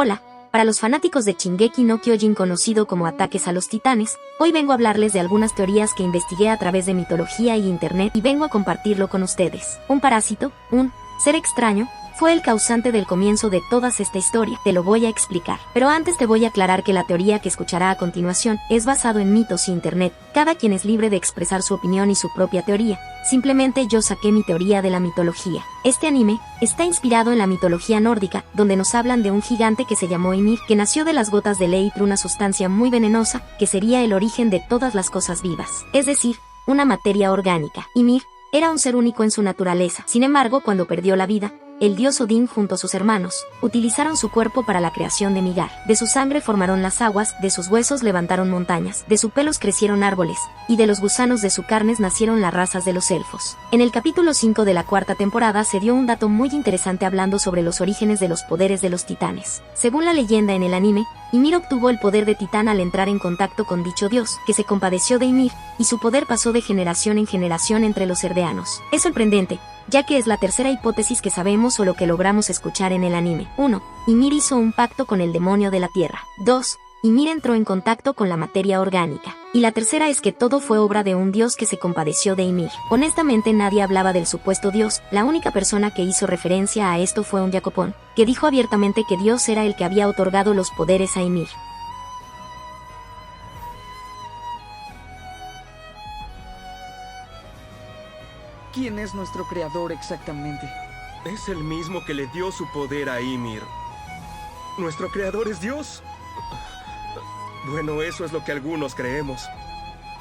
Hola, para los fanáticos de Shingeki no Kyojin, conocido como Ataques a los Titanes, hoy vengo a hablarles de algunas teorías que investigué a través de mitología y internet y vengo a compartirlo con ustedes. Un parásito, un ser extraño, fue el causante del comienzo de toda esta historia. Te lo voy a explicar. Pero antes te voy a aclarar que la teoría que escuchará a continuación es basado en mitos y internet. Cada quien es libre de expresar su opinión y su propia teoría. Simplemente yo saqué mi teoría de la mitología. Este anime está inspirado en la mitología nórdica, donde nos hablan de un gigante que se llamó Ymir, que nació de las gotas de Leitr, una sustancia muy venenosa, que sería el origen de todas las cosas vivas. Es decir, una materia orgánica. Ymir era un ser único en su naturaleza. Sin embargo, cuando perdió la vida, el dios Odín junto a sus hermanos utilizaron su cuerpo para la creación de Midgard. De su sangre formaron las aguas, de sus huesos levantaron montañas, de sus pelos crecieron árboles, y de los gusanos de su carne nacieron las razas de los elfos. En el capítulo 5 de la cuarta temporada se dio un dato muy interesante hablando sobre los orígenes de los poderes de los titanes. Según la leyenda en el anime, Ymir obtuvo el poder de titán al entrar en contacto con dicho dios, que se compadeció de Ymir, y su poder pasó de generación en generación entre los erdeanos. Es sorprendente, ya que es la tercera hipótesis que sabemos o lo que logramos escuchar en el anime. 1. Ymir hizo un pacto con el demonio de la tierra. 2. Ymir entró en contacto con la materia orgánica. Y la tercera es que todo fue obra de un dios que se compadeció de Ymir. Honestamente nadie hablaba del supuesto dios, la única persona que hizo referencia a esto fue un Jacopón, que dijo abiertamente que Dios era el que había otorgado los poderes a Ymir. ¿Quién es nuestro creador exactamente? Es el mismo que le dio su poder a Ymir. ¿Nuestro creador es Dios? Bueno, eso es lo que algunos creemos.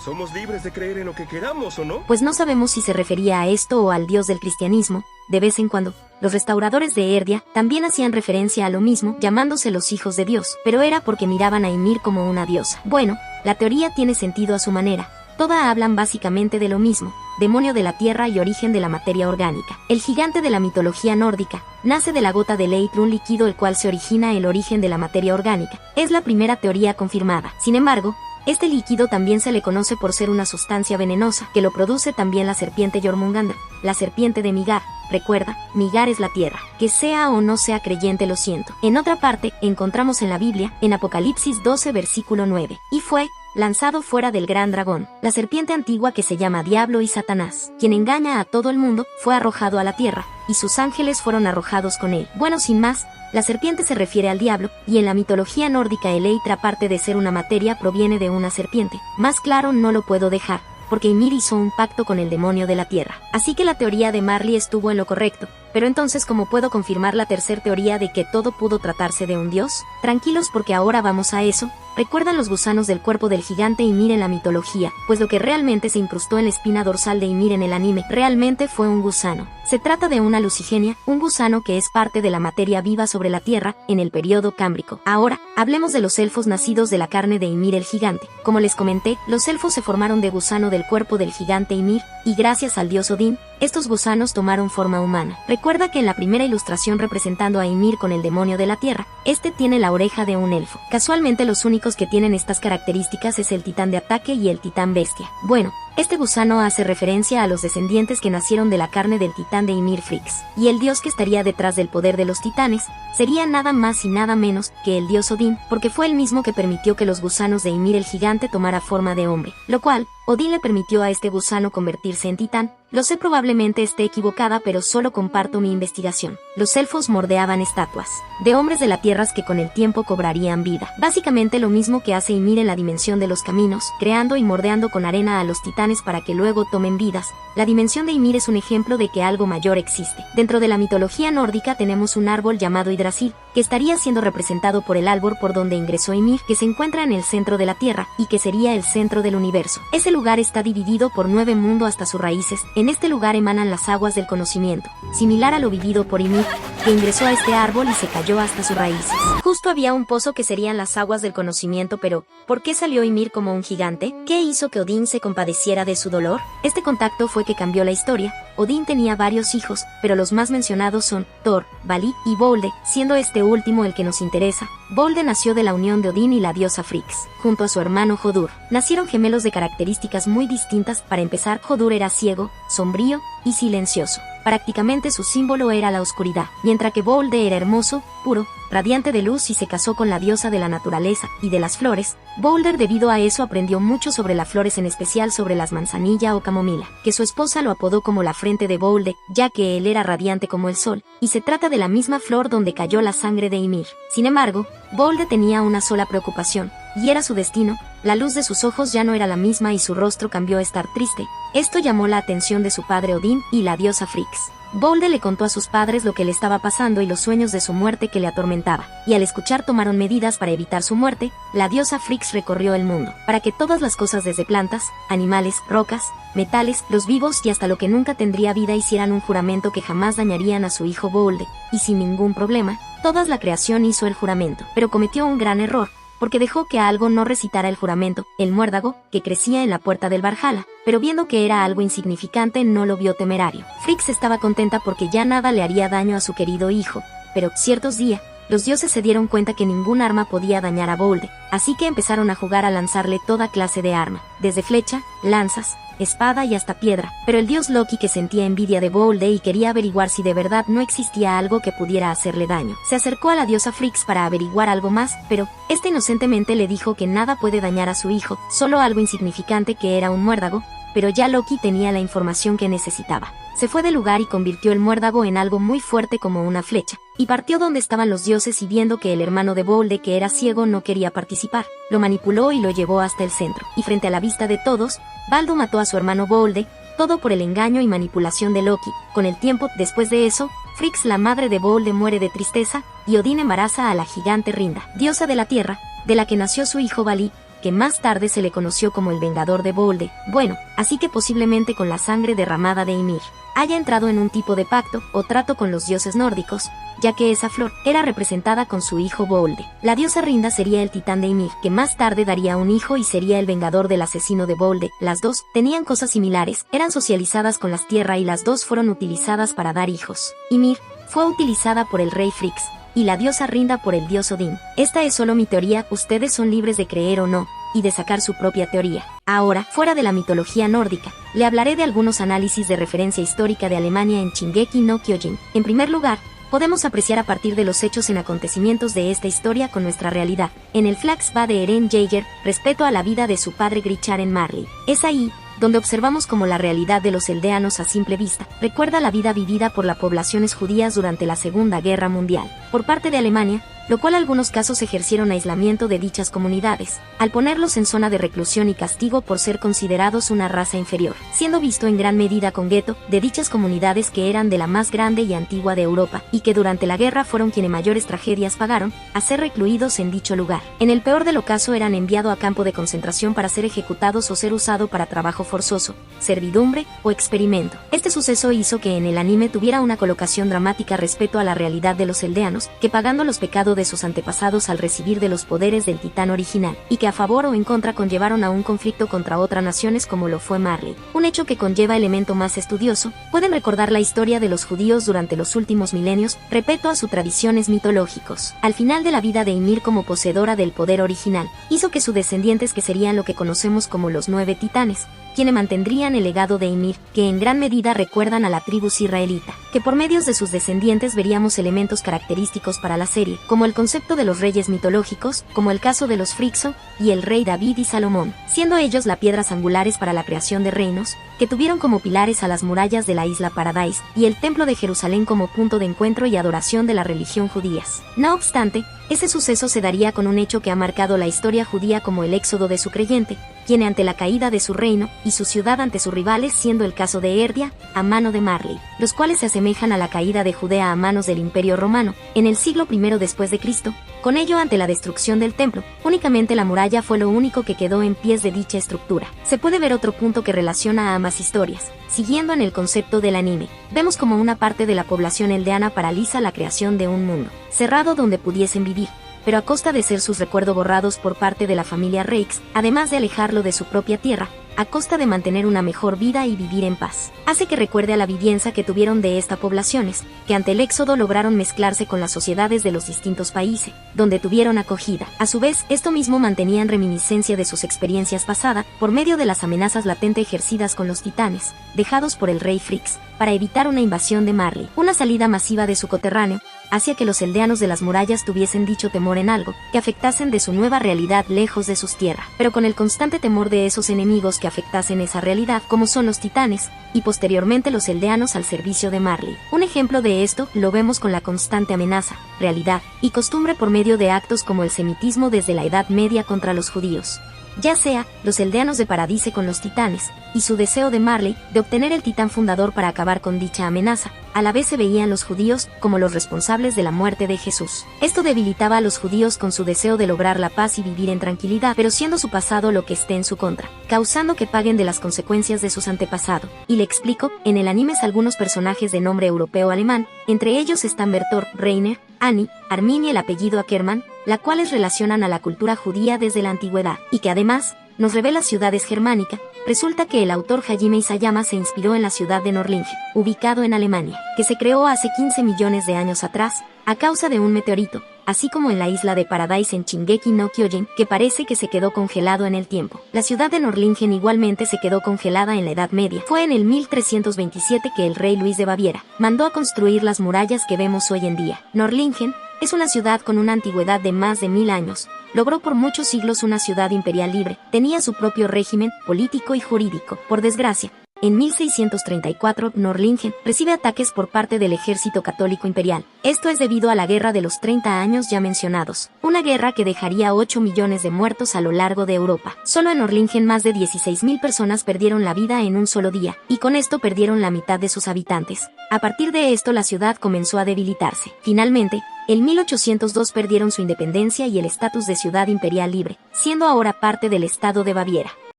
Somos libres de creer en lo que queramos, ¿o no? Pues no sabemos si se refería a esto o al dios del cristianismo. De vez en cuando, los restauradores de Erdia también hacían referencia a lo mismo, llamándose los hijos de Dios, pero era porque miraban a Ymir como una diosa. Bueno, la teoría tiene sentido a su manera. Todas hablan básicamente de lo mismo, demonio de la tierra y origen de la materia orgánica. El gigante de la mitología nórdica nace de la gota de Leitr, un líquido el cual se origina el origen de la materia orgánica. Es la primera teoría confirmada. Sin embargo, este líquido también se le conoce por ser una sustancia venenosa, que lo produce también la serpiente Jormungandr, la serpiente de Midgard. Recuerda, Midgard es la tierra. Que sea o no sea creyente, lo siento. En otra parte, encontramos en la Biblia, en Apocalipsis 12 versículo 9, y fue lanzado fuera del gran dragón, la serpiente antigua que se llama Diablo y Satanás, quien engaña a todo el mundo, fue arrojado a la tierra, y sus ángeles fueron arrojados con él. Bueno, sin más, la serpiente se refiere al diablo, y en la mitología nórdica el Leitr, aparte de ser una materia, proviene de una serpiente. Más claro no lo puedo dejar, porque Ymir hizo un pacto con el demonio de la tierra. Así que la teoría de Marley estuvo en lo correcto. Pero entonces, ¿cómo puedo confirmar la tercera teoría de que todo pudo tratarse de un dios? Tranquilos, porque ahora vamos a eso. ¿Recuerdan los gusanos del cuerpo del gigante Ymir en la mitología? Pues lo que realmente se incrustó en la espina dorsal de Ymir en el anime realmente fue un gusano. Se trata de una lucigenia, un gusano que es parte de la materia viva sobre la tierra en el periodo cámbrico. Ahora, hablemos de los elfos nacidos de la carne de Ymir el gigante. Como les comenté, los elfos se formaron de gusano del cuerpo del gigante Ymir, y gracias al dios Odín, estos gusanos tomaron forma humana. Recuerda que en la primera ilustración representando a Ymir con el demonio de la tierra, este tiene la oreja de un elfo. Casualmente los únicos que tienen estas características es el titán de ataque y el titán bestia. Bueno, este gusano hace referencia a los descendientes que nacieron de la carne del titán de Ymir Frix, y el dios que estaría detrás del poder de los titanes sería nada más y nada menos que el dios Odín, porque fue el mismo que permitió que los gusanos de Ymir el gigante tomara forma de hombre, lo cual, Odín le permitió a este gusano convertirse en titán. Lo sé, probablemente esté equivocada, pero solo comparto mi investigación. Los elfos moldeaban estatuas de hombres de la tierra que con el tiempo cobrarían vida. Básicamente lo mismo que hace Ymir en la dimensión de los caminos, creando y moldeando con arena a los titanes para que luego tomen vidas. La dimensión de Ymir es un ejemplo de que algo mayor existe. Dentro de la mitología nórdica tenemos un árbol llamado Yggdrasil, que estaría siendo representado por el árbol por donde ingresó Ymir, que se encuentra en el centro de la tierra, y que sería el centro del universo. Ese lugar está dividido por 9 mundos hasta sus raíces. En este lugar emanan las aguas del conocimiento, similar a lo vivido por Ymir, que ingresó a este árbol y se cayó hasta sus raíces. Justo había un pozo que serían las aguas del conocimiento, pero ¿por qué salió Ymir como un gigante? ¿Qué hizo que Odín se compadeciera de su dolor? Este contacto fue que cambió la historia. Odín tenía varios hijos, pero los más mencionados son Thor, Vali y Bolde, siendo este último el que nos interesa. Bolde nació de la unión de Odín y la diosa Frigg, junto a su hermano Hodur. Nacieron gemelos de características muy distintas. Para empezar, Hodur era ciego, sombrío y silencioso. Prácticamente su símbolo era la oscuridad, mientras que Bolde era hermoso, puro, radiante de luz y se casó con la diosa de la naturaleza y de las flores. Bolder debido a eso aprendió mucho sobre las flores, en especial sobre las manzanilla o camomila, que su esposa lo apodó como la frente de Bolde, ya que él era radiante como el sol, y se trata de la misma flor donde cayó la sangre de Ymir. Sin embargo, Bolde tenía una sola preocupación, y era su destino. La luz de sus ojos ya no era la misma y su rostro cambió a estar triste. Esto llamó la atención de su padre Odín y la diosa Frigg. Bolde le contó a sus padres lo que le estaba pasando y los sueños de su muerte que le atormentaba, y al escuchar tomaron medidas para evitar su muerte. La diosa Frigg recorrió el mundo, para que todas las cosas desde plantas, animales, rocas, metales, los vivos y hasta lo que nunca tendría vida hicieran un juramento que jamás dañarían a su hijo Bolde, y sin ningún problema, toda la creación hizo el juramento, pero cometió un gran error, porque dejó que algo no recitara el juramento, el muérdago, que crecía en la puerta del Valhalla, pero viendo que era algo insignificante no lo vio temerario. Frigg estaba contenta porque ya nada le haría daño a su querido hijo, pero ciertos días, los dioses se dieron cuenta que ningún arma podía dañar a Bolde, así que empezaron a jugar a lanzarle toda clase de arma, desde flecha, lanzas, espada y hasta piedra, pero el dios Loki, que sentía envidia de Bolde y quería averiguar si de verdad no existía algo que pudiera hacerle daño, se acercó a la diosa Frigg para averiguar algo más, pero este inocentemente le dijo que nada puede dañar a su hijo, solo algo insignificante que era un muérdago, pero ya Loki tenía la información que necesitaba. Se fue del lugar y convirtió el muérdago en algo muy fuerte como una flecha, y partió donde estaban los dioses, y viendo que el hermano de Bolde, que era ciego, no quería participar, lo manipuló y lo llevó hasta el centro, y frente a la vista de todos, Baldo mató a su hermano Bolde, todo por el engaño y manipulación de Loki. Con el tiempo, después de eso, Frigg, la madre de Bolde, muere de tristeza, y Odín embaraza a la gigante Rinda, diosa de la tierra, de la que nació su hijo Valí, que más tarde se le conoció como el Vengador de Bolde. Bueno, así que posiblemente con la sangre derramada de Ymir, haya entrado en un tipo de pacto o trato con los dioses nórdicos, ya que esa flor era representada con su hijo Bolde. La diosa Rinda sería el titán de Ymir, que más tarde daría un hijo y sería el vengador del asesino de Bolde. Las dos tenían cosas similares, eran socializadas con las tierras y las dos fueron utilizadas para dar hijos. Ymir fue utilizada por el rey Frigg, y la diosa Rinda por el dios Odín. Esta es solo mi teoría, ustedes son libres de creer o no, y de sacar su propia teoría. Ahora, fuera de la mitología nórdica, le hablaré de algunos análisis de referencia histórica de Alemania en Shingeki no Kyojin. En primer lugar, podemos apreciar a partir de los hechos en acontecimientos de esta historia con nuestra realidad. En el flashback de Eren Jaeger, respecto a la vida de su padre Gricharen Marley. Es ahí donde observamos como la realidad de los eldeanos a simple vista recuerda la vida vivida por las poblaciones judías durante la Segunda Guerra Mundial, por parte de Alemania, lo cual algunos casos ejercieron aislamiento de dichas comunidades, al ponerlos en zona de reclusión y castigo por ser considerados una raza inferior, siendo visto en gran medida con gueto de dichas comunidades que eran de la más grande y antigua de Europa, y que durante la guerra fueron quienes mayores tragedias pagaron, a ser recluidos en dicho lugar. En el peor de los casos eran enviados a campo de concentración para ser ejecutados o ser usado para trabajo forzoso, servidumbre o experimento. Este suceso hizo que en el anime tuviera una colocación dramática respecto a la realidad de los eldeanos, que pagando los pecados de sus antepasados al recibir de los poderes del titán original, y que a favor o en contra conllevaron a un conflicto contra otras naciones como lo fue Marley. Un hecho que conlleva elemento más estudioso, pueden recordar la historia de los judíos durante los últimos milenios, respecto a sus tradiciones mitológicos. Al final de la vida de Ymir como poseedora del poder original, hizo que sus descendientes, que serían lo que conocemos como los 9 titanes, quienes mantendrían el legado de Ymir, que en gran medida recuerdan a la tribu israelita, que por medios de sus descendientes veríamos elementos característicos para la serie, como el concepto de los reyes mitológicos, como el caso de los Frixo, y el rey David y Salomón, siendo ellos las piedras angulares para la creación de reinos, que tuvieron como pilares a las murallas de la isla Paradise, y el templo de Jerusalén como punto de encuentro y adoración de la religión judías. No obstante, ese suceso se daría con un hecho que ha marcado la historia judía como el éxodo de su creyente, quien ante la caída de su reino y su ciudad ante sus rivales, siendo el caso de Erdia, a mano de Marley, los cuales se asemejan a la caída de Judea a manos del Imperio Romano, en el siglo I después de Cristo. Con ello, ante la destrucción del templo, únicamente la muralla fue lo único que quedó en pies de dicha estructura. Se puede ver otro punto que relaciona a ambas historias. Siguiendo en el concepto del anime, vemos como una parte de la población eldeana paraliza la creación de un mundo cerrado donde pudiesen vivir, pero a costa de ser sus recuerdos borrados por parte de la familia Rex, además de alejarlo de su propia tierra, a costa de mantener una mejor vida y vivir en paz. Hace que recuerde a la vivienda que tuvieron de estas poblaciones, que ante el éxodo lograron mezclarse con las sociedades de los distintos países, donde tuvieron acogida. A su vez, esto mismo mantenían reminiscencia de sus experiencias pasadas, por medio de las amenazas latentes ejercidas con los titanes, dejados por el rey Frix, para evitar una invasión de Marley. Una salida masiva de su coterráneo hacía que los aldeanos de las murallas tuviesen dicho temor en algo que afectasen de su nueva realidad lejos de sus tierras, pero con el constante temor de esos enemigos que afectasen esa realidad, como son los titanes, y posteriormente los aldeanos al servicio de Marley. Un ejemplo de esto lo vemos con la constante amenaza, realidad y costumbre por medio de actos como el semitismo desde la Edad Media contra los judíos. Ya sea, los aldeanos de Paradise con los titanes, y su deseo de Marley de obtener el titán fundador para acabar con dicha amenaza, a la vez se veían los judíos como los responsables de la muerte de Jesús. Esto debilitaba a los judíos con su deseo de lograr la paz y vivir en tranquilidad, pero siendo su pasado lo que esté en su contra, causando que paguen de las consecuencias de sus antepasados. Y le explico, en el anime algunos personajes de nombre europeo-alemán, entre ellos están Bertolt Reiner, Annie, Armin y el apellido Ackermann, la cuales relacionan a la cultura judía desde la antigüedad, y que además nos revela ciudades germánicas. Resulta que el autor Hajime Isayama se inspiró en la ciudad de Norlingen, ubicado en Alemania, que se creó hace 15 millones de años atrás, a causa de un meteorito, así como en la isla de Paradise en Shingeki no Kyojin, que parece que se quedó congelado en el tiempo. La ciudad de Norlingen igualmente se quedó congelada en la Edad Media. Fue en el 1327 que el rey Luis de Baviera mandó a construir las murallas que vemos hoy en día. Norlingen es una ciudad con una antigüedad de más de 1000 años. Logró por muchos siglos una ciudad imperial libre, tenía su propio régimen político y jurídico. Por desgracia, en 1634, Norlingen recibe ataques por parte del ejército católico imperial. Esto es debido a la Guerra de los 30 años ya mencionados, una guerra que dejaría 8 millones de muertos a lo largo de Europa. Solo en Norlingen más de 16.000 personas perdieron la vida en un solo día, y con esto perdieron la mitad de sus habitantes. A partir de esto la ciudad comenzó a debilitarse. Finalmente, en 1802 perdieron su independencia y el estatus de ciudad imperial libre, siendo ahora parte del estado de Baviera.